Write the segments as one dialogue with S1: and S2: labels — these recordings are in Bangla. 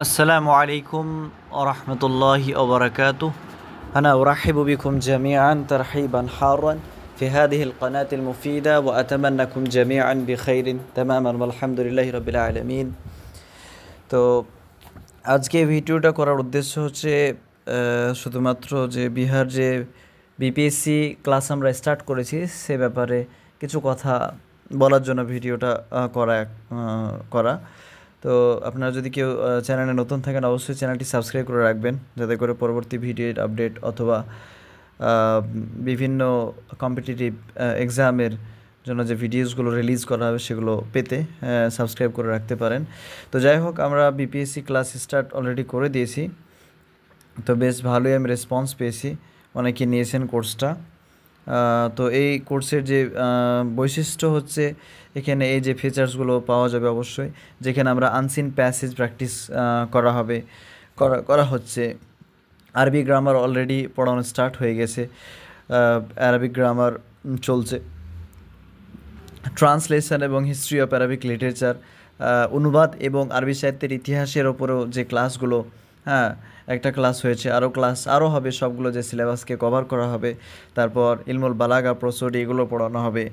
S1: السلام عليكم ورحمة الله وبركاته. أنا أرحب بكم جميعا ترحيبا حارا في هذه القناة المفيدة وأتمنىكم جميعا بخير تماما والحمد لله رب العالمين. তো আজকে ভিডিওটা করার উদ্দেশ্য হচ্ছে শুধুমাত্র যে বিহার যে বিপিএসসি ক্লাস আমরা স্টার্ট করেছি সে ব্যাপারে কিছু কথা বলার জন্য ভিডিওটা করা। তো আপনারা যদি কেউ চ্যানেলে নতুন থাকেন অবশ্যই চ্যানেলটি সাবস্ক্রাইব করে রাখবেন, যাতে করে পরবর্তী ভিডিওর আপডেট অথবা বিভিন্ন কম্পিটিটিভ এক্সামের জন্য যে ভিডিওসগুলো রিলিজ করা হবে সেগুলো পেতে সাবস্ক্রাইব করে রাখতে পারেন। তো যাই হোক, আমরা বিপিএসসি ক্লাস স্টার্ট অলরেডি করে দিয়েছি, তো বেশ ভালোই আমি রেসপন্স পেয়েছি, অনেকে নিয়েছেন কোর্সটা। তো এই কোর্সের যে বৈশিষ্ট্য হচ্ছে এখানে এই যে ফিচার্সগুলো পাওয়া যাবে অবশ্যই, যেখানে আমরা আনসিন প্যাসেজ প্র্যাকটিস করা হচ্ছে। আরবি গ্রামার অলরেডি পড়ানো স্টার্ট হয়ে গেছে, অ্যারাবিক গ্রামার চলছে, ট্রান্সলেশন এবং হিস্ট্রি অফ অ্যারাবিক লিটারেচার, অনুবাদ এবং আরবি সাহিত্যের ইতিহাসের ওপরেও যে ক্লাসগুলো, একটা ক্লাস হয়েছে, আরও হবে, সবগুলো যে সিলেবাসকে কভার করা হবে। তারপর ইলমুল বালাগা, প্রসোডি, এগুলো পড়ানো হবে,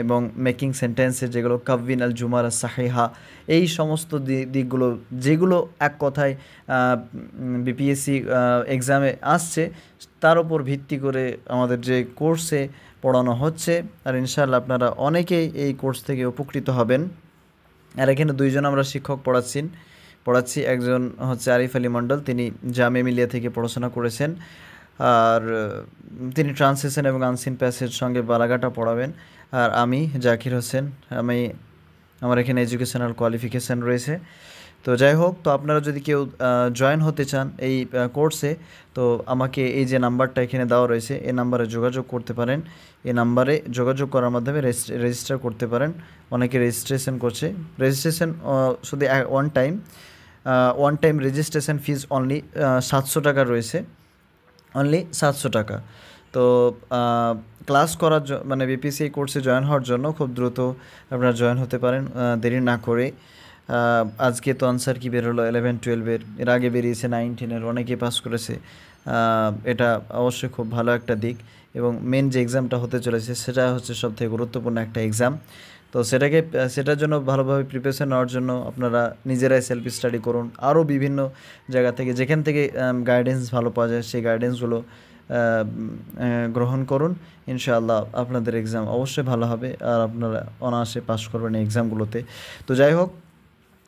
S1: এবং মেকিং সেন্টেন্সের যেগুলো কাভিন আল জুমার সাহিহা, এই সমস্ত দিকগুলো যেগুলো এক কথায় বিপিএসসি এক্সামে আসছে তার উপর ভিত্তি করে আমাদের যে কোর্সে পড়ানো হচ্ছে। আর ইনশাআল্লাহ আপনারা অনেকেই এই কোর্স থেকে উপকৃত হবেন। আর এখানে দুইজন আমরা শিক্ষক পড়াচ্ছি। একজন হচ্ছে আরিফ আলী মণ্ডল, তিনি জামে মিলিয়া থেকে পড়াশোনা করেছেন, আর তিনি ট্রান্সলেশন এবং আনসিন প্যাসেজ সঙ্গে বালাগাটা পড়াবেন। আর আমি জাকির হোসেন, আমার এখানে এডুকেশনাল কোয়ালিফিকেশান রয়েছে। তো যাই হোক, তো আপনারা যদি কেউ জয়েন হতে চান এই কোর্সে, তো আমাকে এই যে নাম্বারটা এখানে দেওয়া রয়েছে এই নাম্বারে যোগাযোগ করতে পারেন। এই নাম্বারে যোগাযোগ করার মাধ্যমে রেজিস্টার করতে পারেন। অনেকে রেজিস্ট্রেশন করছে, শুধু ওয়ান টাইম রেজিস্ট্রেশন ফিজ অনলি 700 টাকা রয়েছে, অনলি 700 টাকা। তো ক্লাস করার মানে বিপিএসসি কোর্সে জয়েন হওয়ার জন্য খুব দ্রুত আপনারা জয়েন হতে পারেন, দেরি না করে। আজকে তো আনসার কি বেরোলো 11-12-এর, এর আগে বেরিয়েছে 9-10-এর, অনেকে পাস করেছে। এটা অবশ্যই খুব ভালো একটা দিক, এবং মেন যে এক্সামটা হতে চলেছে সেটা হচ্ছে সবথেকে গুরুত্বপূর্ণ একটা এক্সাম। তো সেটার জন্য ভালোভাবে প্রিপারেশন নেওয়ার জন্য আপনারা নিজেরাই সেলফ স্টাডি করুন। আরও বিভিন্ন জায়গা থেকে, যেখান থেকে গাইডেন্স ভালো পাওয়া যায় সেই গাইডেন্সগুলো গ্রহণ করুন। ইনশাআল্লাহ আপনাদের এক্সাম অবশ্যই ভালো হবে, আর আপনারা অনায়াসে পাস করবেন এই এক্সামগুলোতে। তো যাই হোক,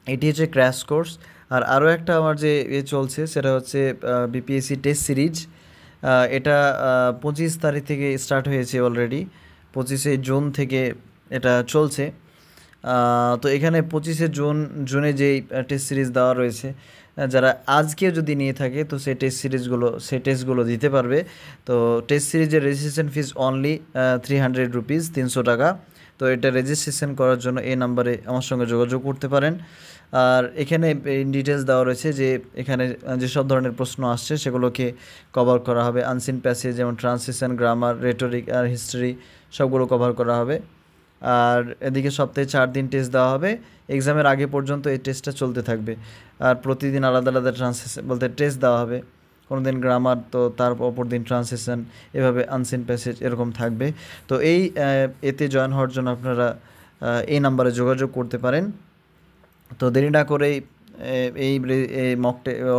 S1: এটি হচ্ছে ক্র্যাশ কোর্স। আর আরও একটা আমার যে চলছে সেটা হচ্ছে বিপিএসসি টেস্ট সিরিজ। এটা 25 তারিখ থেকে স্টার্ট হয়েছে অলরেডি, 25শে জুন থেকে এটা চলছে। তো এখানে 25শে জুনে যেই টেস্ট সিরিজ দেওয়া রয়েছে, যারা আজকে যদি নিয়ে থাকে তো সেই টেস্টগুলো দিতে পারবে। তো টেস্ট সিরিজের রেজিস্ট্রেশন ফিস অনলি 300 রুপিস, 300 টাকা। তো এটা রেজিস্ট্রেশন করার জন্য এই নাম্বারে আমার সঙ্গে যোগাযোগ করতে পারেন। আর এখানে ডিটেলস দেওয়া রয়েছে যে এখানে যেসব ধরনের প্রশ্ন আসছে সেগুলোকে কভার করা হবে। আনসিন প্যাসেজ যেমন ট্রান্সলেশন, গ্রামার, রেটরিক আর হিস্ট্রি সবগুলো কভার করা হবে। আর এদিকে সপ্তাহে 4 দিন টেস্ট দেওয়া হবে, এক্সামের আগে পর্যন্ত এই টেস্টটা চলতে থাকবে। আর প্রতিদিন আলাদা আলাদা ট্রান্সলেশন বলতে টেস্ট দেওয়া হবে, কোনো দিন গ্রামার, তো তার অপর দিন ট্রান্সলেশন, এভাবে আনসিন প্যাসেজ এরকম থাকবে। তো এতে জয়েন হওয়ার জন্য আপনারা এই নাম্বারে যোগাযোগ করতে পারেন। তো দেরি না করেই এই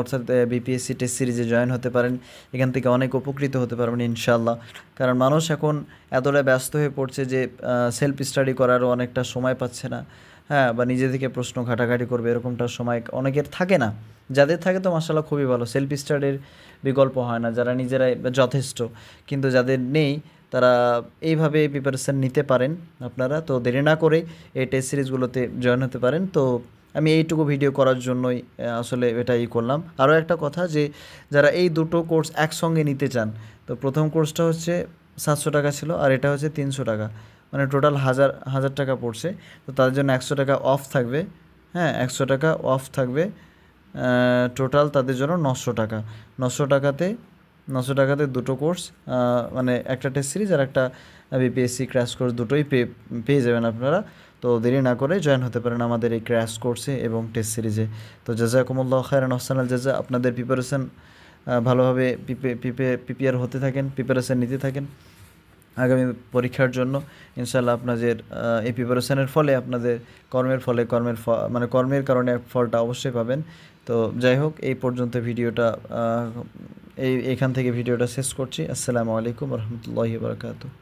S1: অর্থাৎ বিপিএসসি টেস্ট সিরিজে জয়েন হতে পারেন। এখান থেকে অনেক উপকৃত হতে পারবেন ইনশাআল্লাহ। কারণ মানুষ এখন এতটা ব্যস্ত হয়ে পড়ছে যে সেলফ স্টাডি করারও অনেকটা সময় পাচ্ছে না, বা নিজে থেকে প্রশ্ন ঘাটাঘাটি করবে এরকমটা সময় অনেকের থাকে না। যাদের থাকে তো মাশাআল্লাহ খুবই ভালো, সেলফ স্টাডির বিকল্প হয় না, যারা নিজেরাই যথেষ্ট। কিন্তু যাদের নেই তারা এইভাবে প্রিপারেশান নিতে পারেন আপনারা। তো দেরি না করে এই টেস্ট সিরিজগুলোতে জয়েন হতে পারেন। তো আমি এইটুকু ভিডিও করার জন্যই আসলে এটাই করলাম। আরও একটা কথা, যে যারা এই দুটো কোর্স একসঙ্গে নিতে চান, তো প্রথম কোর্সটা হচ্ছে 700 টাকা ছিল, আর এটা হচ্ছে 300 টাকা, মানে টোটাল 1000 টাকা পড়ছে। তো তাদের জন্য 100 টাকা অফ থাকবে, 100 টাকা অফ থাকবে। টোটাল তাদের জন্য 900 টাকা। 900 টাকাতে দুটো কোর্স, মানে একটা টেস্ট সিরিজ আর একটা বিপিএসসি ক্র্যাশ কোর্স, দুটোই পেয়ে যাবেন আপনারা। তো তো দেরি না করে জয়েন হতে পারেন আমাদের এই ক্র্যাশ কোর্সে এবং টেস্ট সিরিজে। তো জাযাকুমুল্লাহ খায়রান আহসানাল জাযা। আপনাদের প্রিপারেশন ভালোভাবে প্রিপেয়ার হতে থাকেন, প্রিপারেশন নিতে থাকেন আগামী পরীক্ষার জন্য। ইনশাআল্লাহ আপনাদের এই প্রিপারেশনের ফলে আপনাদের কর্মের কারণে ফলটা অবশ্যই পাবেন। তো যাই হোক, এই পর্যন্ত ভিডিওটা এখান থেকে ভিডিওটা শেষ করছি। আসসালামু আলাইকুম ওয়া রাহমাতুল্লাহি ওয়া বারাকাতুহু।